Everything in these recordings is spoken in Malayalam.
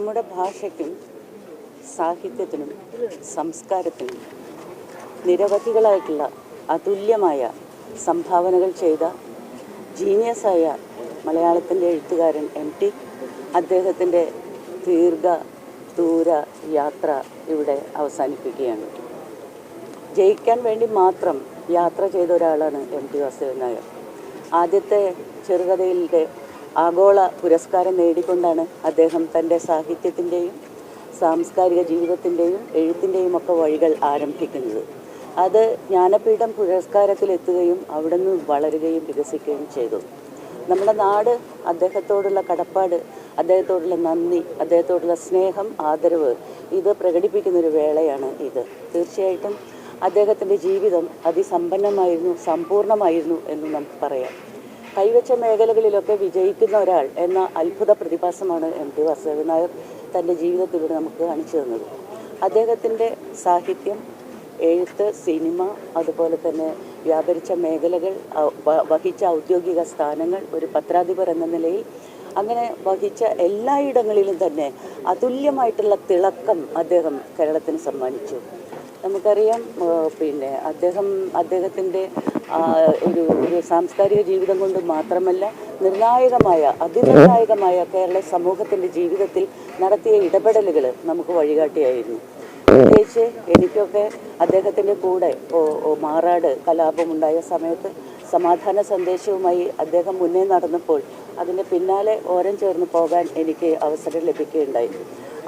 നമ്മുടെ ഭാഷയ്ക്കും സാഹിത്യത്തിനും സംസ്കാരത്തിനും നിരവധികളായിട്ടുള്ള അതുല്യമായ സംഭാവനകൾ ചെയ്ത ജീനിയസായ മലയാളത്തിൻ്റെ എഴുത്തുകാരൻ MT, അദ്ദേഹത്തിൻ്റെ ദൂര യാത്ര ഇവിടെ അവസാനിപ്പിക്കുകയാണ്. ജയിക്കാൻ വേണ്ടി മാത്രം യാത്ര ചെയ്ത ഒരാളാണ് MT വാസുദേവൻ നായർ. ആദ്യത്തെ ചെറുകഥയിലെ ആഗോള പുരസ്കാരം നേടിക്കൊണ്ടാണ് അദ്ദേഹം തൻ്റെ സാഹിത്യത്തിൻ്റെയും സാംസ്കാരിക ജീവിതത്തിൻ്റെയും എഴുത്തിൻ്റെയും ഒക്കെ വഴികൾ ആരംഭിക്കുന്നത്. അത് ജ്ഞാനപീഠം പുരസ്കാരത്തിലെത്തുകയും അവിടെ നിന്ന് വളരുകയും വികസിക്കുകയും ചെയ്തു. നമ്മുടെ നാട് അദ്ദേഹത്തോടുള്ള കടപ്പാട്, അദ്ദേഹത്തോടുള്ള നന്ദി, അദ്ദേഹത്തോടുള്ള സ്നേഹം, ആദരവ് ഇത് പ്രകടിപ്പിക്കുന്നൊരു വേളയാണ് ഇത്. തീർച്ചയായിട്ടും അദ്ദേഹത്തിൻ്റെ ജീവിതം അതിസമ്പന്നമായിരുന്നു, സമ്പൂർണ്ണമായിരുന്നു എന്ന് നമുക്ക് പറയാം. കൈവച്ച മേഖലകളിലൊക്കെ വിജയിക്കുന്ന ഒരാൾ എന്ന അത്ഭുത പ്രതിഭാസമാണ് MT വാസുദേവൻ നായർ തൻ്റെ ജീവിതത്തിലൂടെ നമുക്ക് കാണിച്ചു തന്നത്. അദ്ദേഹത്തിൻ്റെ സാഹിത്യം, എഴുത്ത്, സിനിമ, അതുപോലെ തന്നെ വ്യാപരിച്ച മേഖലകൾ, വഹിച്ച ഔദ്യോഗിക സ്ഥാനങ്ങൾ, ഒരു പത്രാധിപർ എന്ന നിലയിൽ അങ്ങനെ വഹിച്ച എല്ലായിടങ്ങളിലും തന്നെ അതുല്യമായിട്ടുള്ള തിളക്കം അദ്ദേഹം കേരളത്തിന് സമ്മാനിച്ചു. നമുക്കറിയാം, അദ്ദേഹത്തിൻ്റെ ഒരു സാംസ്കാരിക ജീവിതം കൊണ്ട് മാത്രമല്ല, അതിനിർണായകമായ കേരള സമൂഹത്തിൻ്റെ ജീവിതത്തിൽ നടത്തിയ ഇടപെടലുകൾ നമുക്ക് വഴികാട്ടിയായിരുന്നു. പ്രത്യേകിച്ച് എനിക്കൊക്കെ അദ്ദേഹത്തിൻ്റെ കൂടെ മാറാട് കലാപമുണ്ടായ സമയത്ത് സമാധാന സന്ദേശവുമായി അദ്ദേഹം മുന്നേ നടന്നപ്പോൾ അതിൻ്റെ പിന്നാലെ ഓരം ചേർന്ന് പോകാൻ എനിക്ക് അവസരം ലഭിക്കുകയുണ്ടായി.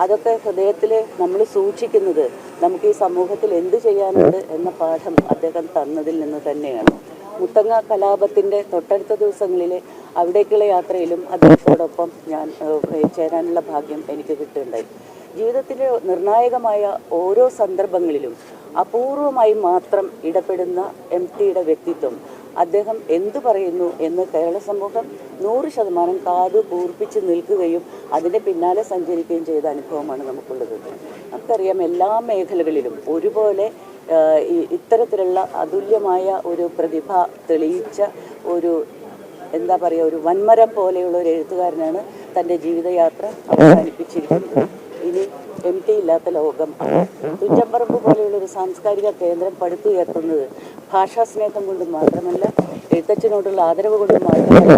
അതൊക്കെ ഹൃദയത്തിൽ നമ്മൾ സൂക്ഷിക്കുന്നത് നമുക്ക് ഈ സമൂഹത്തിൽ എന്ത് ചെയ്യാനുണ്ട് എന്ന പാഠം അദ്ദേഹം തന്നതിൽ നിന്ന് തന്നെയാണ്. മുത്തങ്ങ കലാപത്തിൻ്റെ തൊട്ടടുത്ത ദിവസങ്ങളിലെ അവിടേക്കുള്ള യാത്രയിലും അദ്ദേഹത്തോടൊപ്പം ഞാൻ ചേരാനുള്ള ഭാഗ്യം എനിക്ക് കിട്ടുകയുണ്ടായി. ജീവിതത്തിൻ്റെ നിർണായകമായ ഓരോ സന്ദർഭങ്ങളിലും അപൂർവമായി മാത്രം ഇടപെടുന്ന MTയുടെ വ്യക്തിത്വം, അദ്ദേഹം എന്തു പറയുന്നു എന്ന് കേരള സമൂഹം 100% കാതു കൂർപ്പിച്ച് നിൽക്കുകയും അതിൻ്റെ പിന്നാലെ സഞ്ചരിക്കുകയും ചെയ്ത അനുഭവമാണ് നമുക്കുള്ളത്. നമുക്കറിയാം, എല്ലാ മേഖലകളിലും ഒരുപോലെ ഇത്തരത്തിലുള്ള അതുല്യമായ ഒരു പ്രതിഭ തെളിയിച്ച ഒരു ഒരു വൻമരം പോലെയുള്ള ഒരു എഴുത്തുകാരനാണ് തൻ്റെ ജീവിതയാത്ര അവസാനിപ്പിച്ചിരിക്കുന്നത്. ഇനി MT ഇല്ലാത്ത ലോകം. തുഞ്ചൻപറമ്പ് പോലെയുള്ളൊരു സാംസ്കാരിക കേന്ദ്രം പടുത്തുയർത്തുന്നത് ഭാഷാസ്നേഹം കൊണ്ട് മാത്രമല്ല, എഴുത്തച്ഛനോടുള്ള ആദരവ് കൊണ്ട് മാത്രമല്ല,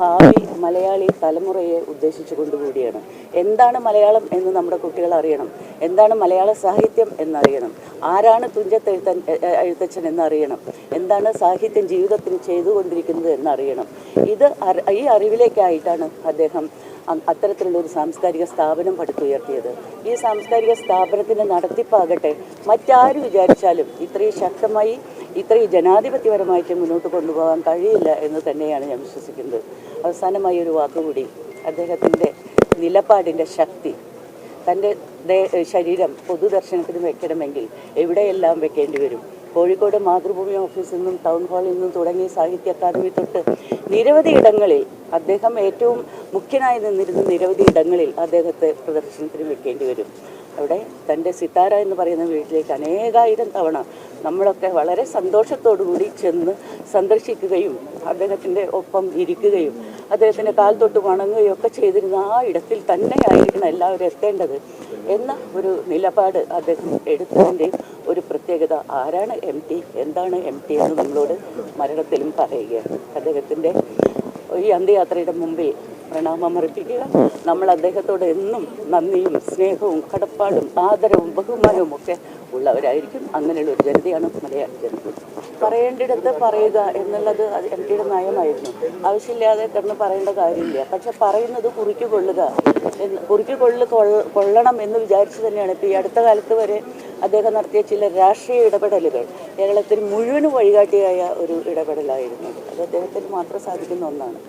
ഭാവി മലയാളി തലമുറയെ ഉദ്ദേശിച്ചു കൊണ്ടുകൂടിയാണ്. എന്താണ് മലയാളം എന്ന് നമ്മുടെ കുട്ടികൾ അറിയണം. എന്താണ് മലയാള സാഹിത്യം എന്നറിയണം. ആരാണ് എഴുത്തച്ഛൻ എന്നറിയണം. എന്താണ് സാഹിത്യം ജീവിതത്തിന് ചെയ്തുകൊണ്ടിരിക്കുന്നത് എന്നറിയണം. ഈ അറിവിലേക്കായിട്ടാണ് അദ്ദേഹം അത്തരത്തിലുള്ളൊരു സാംസ്കാരിക സ്ഥാപനം പടുത്തുയർത്തിയത്. ഈ സാംസ്കാരിക സ്ഥാപനത്തിൻ്റെ നടത്തിപ്പാകട്ടെ മറ്റാര് വിചാരിച്ചാലും ഇത്രയും ശക്തമായി, ഇത്രയും ജനാധിപത്യപരമായിട്ട് മുന്നോട്ട് കൊണ്ടുപോകാൻ കഴിയില്ല എന്ന് തന്നെയാണ് ഞാൻ വിശ്വസിക്കുന്നത്. അവസാനമായി ഒരു വാക്കുകൂടി, അദ്ദേഹത്തിൻ്റെ നിലപാടിൻ്റെ ശക്തി. തൻ്റെ ശരീരം പൊതുദർശനത്തിന് വെക്കണമെങ്കിൽ എവിടെയെല്ലാം വെക്കേണ്ടി വരും. കോഴിക്കോട് മാതൃഭൂമി ഓഫീസിൽ നിന്നും ടൗൺ ഹാളിൽ നിന്നും തുടങ്ങി സാഹിത്യ അക്കാദമി തൊട്ട് നിരവധി ഇടങ്ങളിൽ അദ്ദേഹം ഏറ്റവും മുഖ്യനായി നിന്നിരുന്ന നിരവധി ഇടങ്ങളിൽ അദ്ദേഹത്തെ പ്രദർശനത്തിന് വെക്കേണ്ടി വരും. അവിടെ തൻ്റെ സിത്താര എന്ന് പറയുന്ന വീട്ടിലേക്ക് അനേകായിരം തവണ നമ്മളൊക്കെ വളരെ സന്തോഷത്തോടുകൂടി ചെന്ന് സന്ദർശിക്കുകയും അദ്ദേഹത്തിൻ്റെ ഒപ്പം ഇരിക്കുകയും അദ്ദേഹത്തിൻ്റെ കാൽ തൊട്ട് വണങ്ങുകയും ഒക്കെ ചെയ്തിരുന്ന ആ ഇടത്തിൽ തന്നെയായിരിക്കണം എല്ലാവരും എത്തേണ്ടത് എന്ന ഒരു നിലപാട് അദ്ദേഹം എടുത്തതിൻ്റെ ഒരു പ്രത്യേകത. ആരാണ് MT, എന്താണ് MT എന്ന് നമ്മളോട് മരണത്തിലും പറയുകയാണ്. അദ്ദേഹത്തിൻ്റെ ഈ അന്ത്യയാത്രയുടെ മുമ്പേ പ്രണാമം അർപ്പിക്കുക. നമ്മൾ അദ്ദേഹത്തോട് എന്നും നന്ദിയും സ്നേഹവും കടപ്പാടും ആദരവും ബഹുമാനവും ഒക്കെ ഉള്ളവരായിരിക്കും. അങ്ങനെയുള്ള ഒരു ജനതയാണ് മലയാളി ജനത. പറയേണ്ടിടത്ത് പറയുക എന്നുള്ളത് അത് MTയുടെ നയമായിരുന്നു. ആവശ്യമില്ലാതെ കിടന്ന് പറയേണ്ട കാര്യമില്ല. പക്ഷെ പറയുന്നത് കൊള്ളണം എന്ന് വിചാരിച്ച് തന്നെയാണ് ഇപ്പോൾ ഈ അടുത്ത കാലത്ത് വരെ അദ്ദേഹം നടത്തിയ ചില രാഷ്ട്രീയ ഇടപെടലുകൾ കേരളത്തിന് മുഴുവനും വഴികാട്ടിയായ ഒരു ഇടപെടലായിരുന്നു. അത് അദ്ദേഹത്തിന് മാത്രം സാധിക്കുന്ന ഒന്നാണ്.